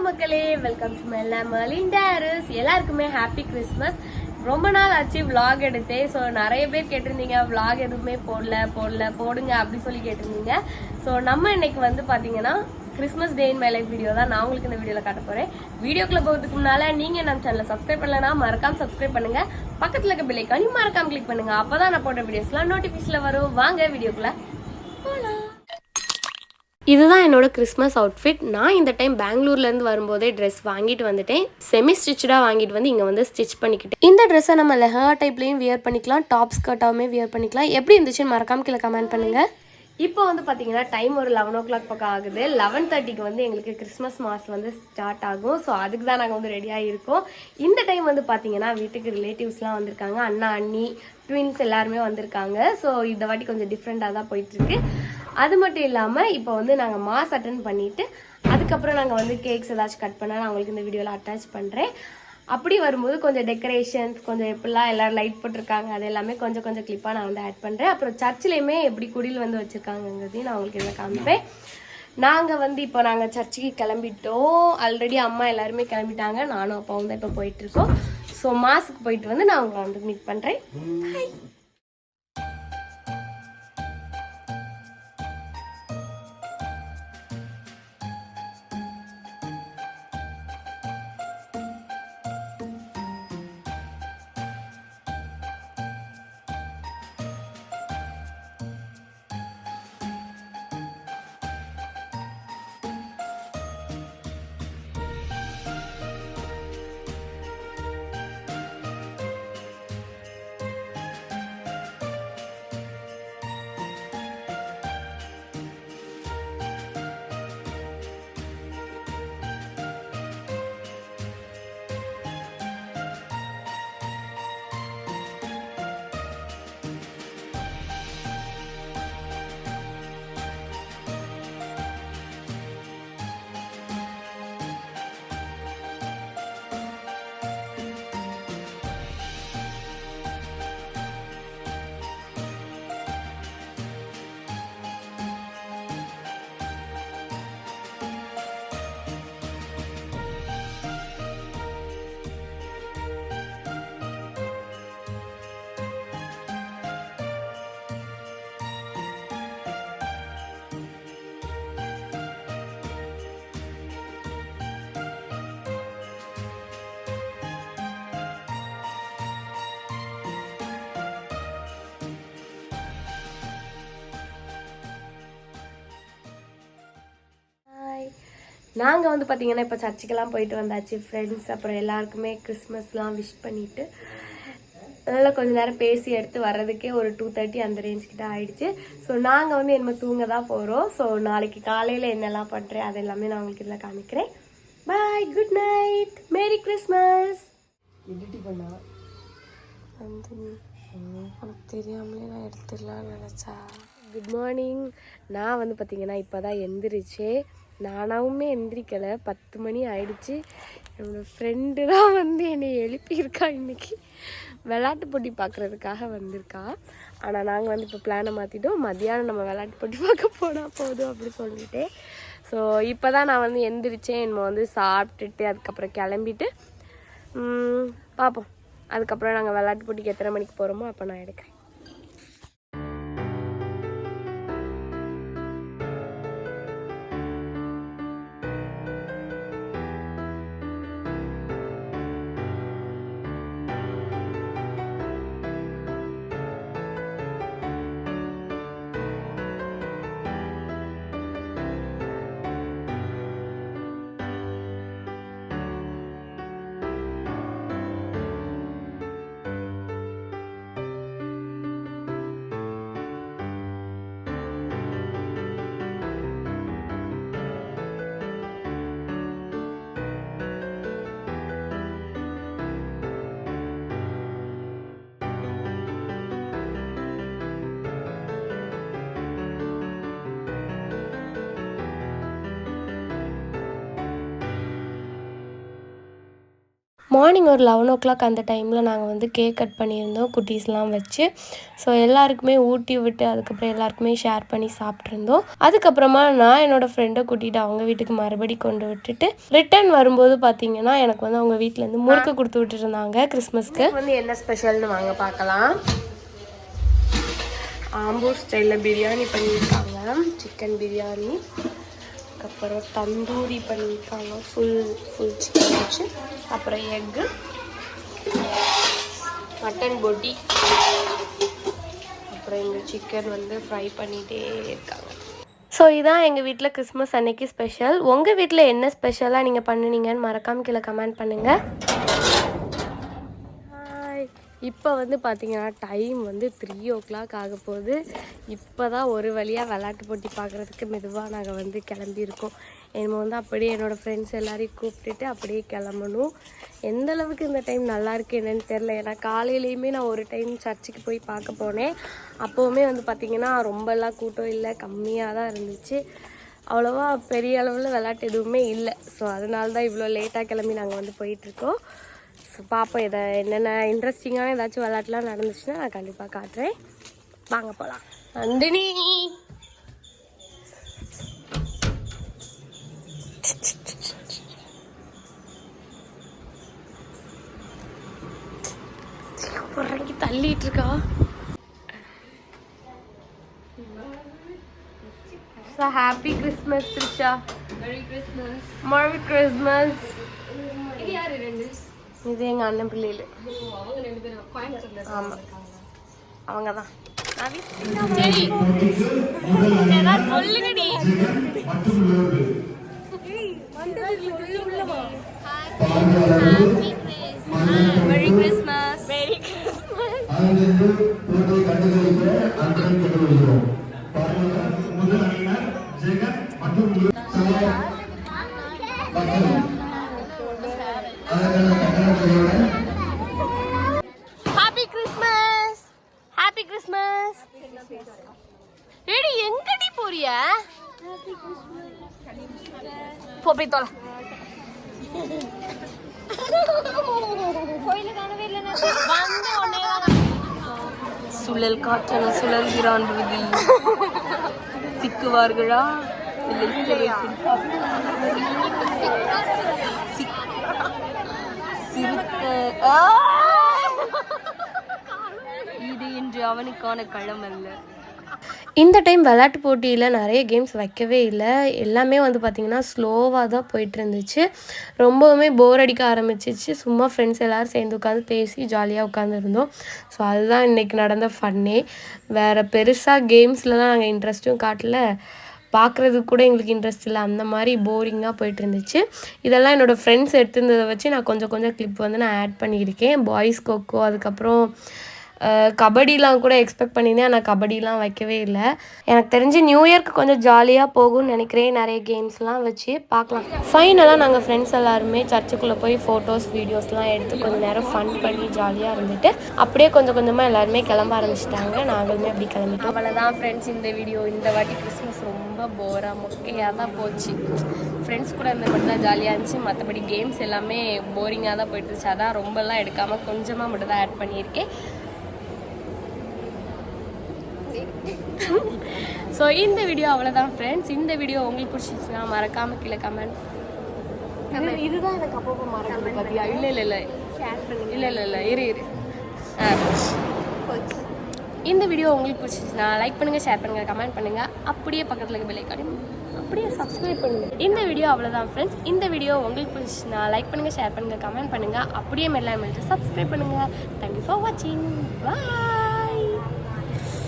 மக்களே, welcome to மெலிண்டாரஸ். எல்லாருக்குமே happy Christmas. ரொம்ப நாள் ஆச்சு vlog எடுத்தேன். ஸோ நிறைய பேர் கேட்டிருந்தீங்க vlog எதுவுமே போடுங்க அப்படி சொல்லி கேட்டிருந்தீங்க. ஸோ நம்ம இன்னைக்கு வந்து பார்த்தீங்கன்னா Christmas day in my life video தான் நான் உங்களுக்கு இந்த வீடியோவில் காட்ட போகிறேன். வீடியோக்குள்ள போகிறதுக்கு முன்னால் நீங்கள் நம்ம சேனலை சப்ஸ்கிரைப் பண்ணலன்னா மறக்காம சப்ஸ்கிரைப் பண்ணுங்க. பக்கத்தில் இருக்க பெல் ஐகானையும் மறக்காம கிளிக் பண்ணுங்க. அப்பதான் நான் போட்ட வீடியோஸ்லாம் நோட்டிஃபிகேஷன்ல வரும். வாங்க வீடியோக்குள்ள போகலாம். இதுதான் என்னோட கிறிஸ்மஸ் அவுட்ஃபிட். நான் இந்த டைம் பெங்களூர்லேருந்து வரும்போதே ட்ரெஸ் வாங்கிட்டு வந்துட்டேன். செமி ஸ்டிச்சாக வாங்கிட்டு வந்து இங்கே வந்து ஸ்டிச் பண்ணிக்கிட்டேன். இந்த ட்ரெஸ்ஸை நம்ம லெஹங்கா டைப்லேயும் வியர் பண்ணிக்கலாம், டாப் ஸ்கர்ட்டாகவுமே வியர் பண்ணிக்கலாம். எப்படி இருந்துச்சுன்னு மறக்காம கீழே கமெண்ட் பண்ணுங்கள். இப்போ வந்து பார்த்தீங்கன்னா டைம் ஒரு 11 o'clock பக்கம் ஆகுது. 11:30க்கு வந்து எங்களுக்கு கிறிஸ்மஸ் மாஸ் வந்து ஸ்டார்ட் ஆகும். ஸோ அதுக்கு தான் நாங்கள் வந்து ரெடியாக இருக்கோம். இந்த டைம் வந்து பார்த்தீங்கன்னா வீட்டுக்கு ரிலேட்டிவ்ஸ்லாம் வந்திருக்காங்க. அண்ணா அண்ணி ட்வின்ஸ் எல்லாருமே வந்திருக்காங்க. ஸோ இந்த வாட்டி கொஞ்சம் டிஃப்ரெண்ட்டாக தான் போயிட்டுருக்கு. அது மட்டும் இல்லாமல் இப்போ வந்து நாங்கள் மாஸ் அட்டன் பண்ணிவிட்டு அதுக்கப்புறம் நாங்கள் வந்து கேக்ஸ் ஏதாச்சும் கட் பண்ணால் நான் உங்களுக்கு இந்த வீடியோவில் அட்டாச் பண்ணுறேன். அப்படி வரும்போது கொஞ்சம் டெக்கரேஷன்ஸ், கொஞ்சம் எப்படிலாம் எல்லோரும் லைட் போட்டிருக்காங்க அது எல்லாமே கொஞ்சம் கிளிப்பாக நான் வந்து ஆட் பண்ணுறேன். அப்புறம் சர்ச்சிலையுமே எப்படி குடியில் வந்து வச்சுருக்காங்கங்கிறதையும் நான் உங்களுக்கு இதில் காமிப்பேன். நாங்கள் வந்து இப்போ நாங்கள் சர்ச்சுக்கு கிளம்பிட்டோம். ஆல்ரெடி அம்மா எல்லாருமே கிளம்பிட்டாங்க. நானும் அப்பாவும் தான் இப்போ போயிட்டுருக்கோம். ஸோ மாஸுக்கு போயிட்டு வந்து நான் உங்களை வந்து மீட் பண்ணுறேன். நாங்கள் வந்து பார்த்திங்கன்னா இப்போ சர்ச்சுக்கெல்லாம் போயிட்டு வந்தாச்சு. ஃப்ரெண்ட்ஸ் அப்புறம் எல்லாருக்குமே கிறிஸ்மஸ்லாம் விஷ் பண்ணிவிட்டு நல்லா கொஞ்சம் நேரம் பேசி எடுத்து வர்றதுக்கே ஒரு 2:30 அந்த ரேஞ்சுக்கிட்ட ஆகிடுச்சு. ஸோ நாங்கள் வந்து என்ன தூங்க தான் போகிறோம். ஸோ நாளைக்கு காலையில் என்னெல்லாம் பண்ணுறேன் அது எல்லாமே நான் உங்களுக்கு இதில் காமிக்கிறேன். பாய், குட் நைட், மேரி கிறிஸ்மஸ். எடிட்டி பண்ணா வந்து உனக்கு தெரியாமலே நான் எடுத்துடலாம்னு நினச்சா. Good morning. நான் வந்து பார்த்திங்கன்னா இப்போ தான் எந்திரிச்சே. நானாவுமே எந்திரிக்கலை, 10 மணி ஆயிடுச்சு. என்னோடய ஃப்ரெண்டு தான் வந்து என்னை எழுப்பியிருக்கா. இன்றைக்கி விளையாட்டு போட்டி பார்க்குறதுக்காக வந்திருக்கா. ஆனால் நாங்கள் வந்து இப்போ பிளானை மாற்றிட்டோம். மத்தியானம் நம்ம விளையாட்டு போட்டி பார்க்க போனால் போதும் அப்படி சொல்லிட்டேன். ஸோ இப்போ தான் நான் வந்து எந்திரிச்சேன். நம்ம வந்து சாப்பிட்டுட்டு அதுக்கப்புறம் கிளம்பிட்டு பார்ப்போம். அதுக்கப்புறம் நாங்கள் விளையாட்டு போட்டிக்கு எத்தனை மணிக்கு போகிறோமோ அப்போ நான் எடுக்கிறேன். மார்னிங் ஒரு 11 o'clock அந்த டைமில் நாங்கள் வந்து கேக் கட் பண்ணியிருந்தோம் குட்டீஸ்லாம் வச்சு. ஸோ எல்லாருக்குமே ஊட்டி விட்டு அதுக்கப்புறம் எல்லாருக்குமே ஷேர் பண்ணி சாப்பிட்ருந்தோம். அதுக்கப்புறமா நான் என்னோடய ஃப்ரெண்டை கூட்டிகிட்டு அவங்க வீட்டுக்கு மறுபடி கொண்டு விட்டுட்டு ரிட்டர்ன் வரும்போது பார்த்தீங்கன்னா எனக்கு வந்து அவங்க வீட்டிலேருந்து முறுக்கு கொடுத்து விட்டுருந்தாங்க கிறிஸ்மஸ்க்கு. வந்து என்ன ஸ்பெஷல்னு வாங்க பார்க்கலாம். ஆம்பூர் ஸ்டைலில் பிரியாணி பண்ணியிருக்காங்க, சிக்கன் பிரியாணி. அதுக்கப்புறம் தந்தூரி பண்ணியிருக்காங்க, ஃபுல் சிக்கன் வச்சு. அப்புறம் எக்கு, மட்டன் பொடி, அப்புறம் இங்கே சிக்கன் வந்து ஃப்ரை பண்ணிகிட்டே இருக்காங்க. ஸோ இதான் எங்கள் வீட்டில் கிறிஸ்மஸ் அன்னைக்கு ஸ்பெஷல். உங்கள் வீட்டில் என்ன ஸ்பெஷலாக நீங்கள் பண்ணுனீங்கன்னு மறக்காமல் கீழே கமெண்ட் பண்ணுங்கள். இப்போ வந்து பார்த்திங்கன்னா டைம் வந்து 3 o'clock ஆக போகுது. இப்போ தான் ஒரு வழியாக விளையாட்டு போட்டி பார்க்குறதுக்கு மெதுவாக நாங்கள் வந்து கிளம்பியிருக்கோம். நம்ம வந்து அப்படியே என்னோடய ஃப்ரெண்ட்ஸ் எல்லாரையும் கூப்பிட்டுட்டு அப்படியே கிளம்பணும். எந்த அளவுக்கு இந்த டைம் நல்லாயிருக்கு என்னன்னு தெரில. ஏன்னா காலையிலையுமே நான் ஒரு டைம் சர்ச்சுக்கு போய் பார்க்க போனேன். அப்போவுமே வந்து பார்த்திங்கன்னா ரொம்பலாம் கூட்டம் இல்லை, கம்மியாக தான் இருந்துச்சு. அவ்வளோவா பெரிய அளவில் விளையாட்டு எதுவுமே இல்லை. ஸோ அதனால தான் இவ்வளோ லேட்டாக கிளம்பி நாங்கள் வந்து போயிட்டுருக்கோம். ஸோ பார்ப்போம், இதை என்னென்ன இன்ட்ரெஸ்டிங்கான ஏதாச்சும் விளையாட்டுலாம் நடந்துச்சுன்னா நான் கண்டிப்பாக காட்டுறேன். வாங்க போகலாம். நந்தினி உறங்கி தள்ளிட்டு இருக்கா. Happy Christmas Trisha. மெரி கிறிஸ்மஸ். மெரி கிறிஸ்மஸ். இது யாரு ரெண்டு? இது எங்க அண்ணன் பிள்ளைகள். ஆமா அவங்க தான். சொல்லுங்கடி. Merry Christmas. Merry happy Christmas. Happy Christmas. ஏடி எங்கடி போறிய? போ போய் தொலை. சுழல் காற்றன சுழல்கிறான் விதி, சிக்குவார்களா இல்லை இது இன்று அவனுக்கான களம் அல்ல. இந்த டைம் விளையாட்டு போட்டியில் நிறைய கேம்ஸ் வைக்கவே இல்லை. எல்லாமே வந்து பார்த்திங்கன்னா ஸ்லோவாக தான் போயிட்டு இருந்துச்சு. ரொம்பவுமே போர் அடிக்க ஆரம்பிச்சிச்சு. சும்மா ஃப்ரெண்ட்ஸ் எல்லோரும் சேர்ந்து உட்காந்து பேசி ஜாலியாக உட்காந்துருந்தோம். ஸோ அதுதான் இன்றைக்கி நடந்த ஃபன்னே. வேறு பெருசாக கேம்ஸ்லலாம் நாங்கள் இன்ட்ரெஸ்ட்டும் காட்டல, பார்க்குறதுக்கு கூட எங்களுக்கு இன்ட்ரெஸ்ட் இல்லை. அந்த மாதிரி போரிங்காக போயிட்டு இருந்துச்சு. இதெல்லாம் என்னோடய ஃப்ரெண்ட்ஸ் எடுத்துருந்ததை வச்சு நான் கொஞ்சம் கிளிப் வந்து நான் ஆட் பண்ணியிருக்கேன். பாய்ஸ் கொக்கோ, அதுக்கப்புறம் கபடிலாம் கூட எக்ஸ்பெக்ட் பண்ணியிருந்தேன். ஆனால் கபடிலாம் வைக்கவே இல்லை. எனக்கு தெரிஞ்சு நியூ இயர்க்கு கொஞ்சம் ஜாலியாக போகும்னு நினைக்கிறேன். நிறைய கேம்ஸ்லாம் வச்சு பார்க்கலாம். ஃபைனலாக நாங்கள் ஃப்ரெண்ட்ஸ் எல்லாருமே சர்ச்சுக்குள்ளே போய் ஃபோட்டோஸ் வீடியோஸ்லாம் எடுத்து கொஞ்சம் நேரம் ஃபன் பண்ணி ஜாலியாக இருந்துட்டு அப்படியே கொஞ்சமாக எல்லாருமே கிளம்ப ஆரம்பிச்சிட்டாங்க. நாங்களுமே அப்படி கிளம்பிட்டோம். அவ்வளோதான் ஃப்ரெண்ட்ஸ், இந்த வீடியோ. இந்த வாட்டி கிறிஸ்மஸ் ரொம்ப போராக மொக்கையாக தான் போச்சு. ஃப்ரெண்ட்ஸ் கூட இந்த மட்டும் தான் ஜாலியாக இருந்துச்சு. மற்றபடி கேம்ஸ் எல்லாமே போரிங்காக தான் போயிட்டு இருந்துச்சு. அதான் ரொம்பலாம் எடுக்காமல் கொஞ்சமாக மட்டும் தான் ஆட் பண்ணியிருக்கேன். ஸோ இந்த வீடியோ அவ்வளோதான் ஃப்ரெண்ட்ஸ். இந்த வீடியோ உங்களுக்கு பிடிச்சிச்சுன்னா மறக்காமல் கீழே கமெண்ட். இதுதான் எனக்கு அப்பப்போ மறக்காம பார்த்தியா? இல்லை ஷேர் பண்ணுங்க. இல்லை இரு இந்த வீடியோ உங்களுக்கு பிடிச்சிச்சுன்னா லைக் பண்ணுங்கள், ஷேர் பண்ணுங்கள், கமெண்ட் பண்ணுங்கள். அப்படியே பக்கத்தில் இருக்க பெல் ஐகானை அப்படியே சப்ஸ்கிரைப் பண்ணுங்கள். இந்த வீடியோ அவ்வளோதான் ஃப்ரெண்ட்ஸ். இந்த வீடியோ உங்களுக்கு பிடிச்சிச்சுன்னா லைக் பண்ணுங்கள், ஷேர் பண்ணுங்கள், கமெண்ட் பண்ணுங்கள். அப்படியே மெல்லாம் சப்ஸ்கிரைப் பண்ணுங்கள். தேங்க்யூ ஃபார் வாட்சிங். பாய்.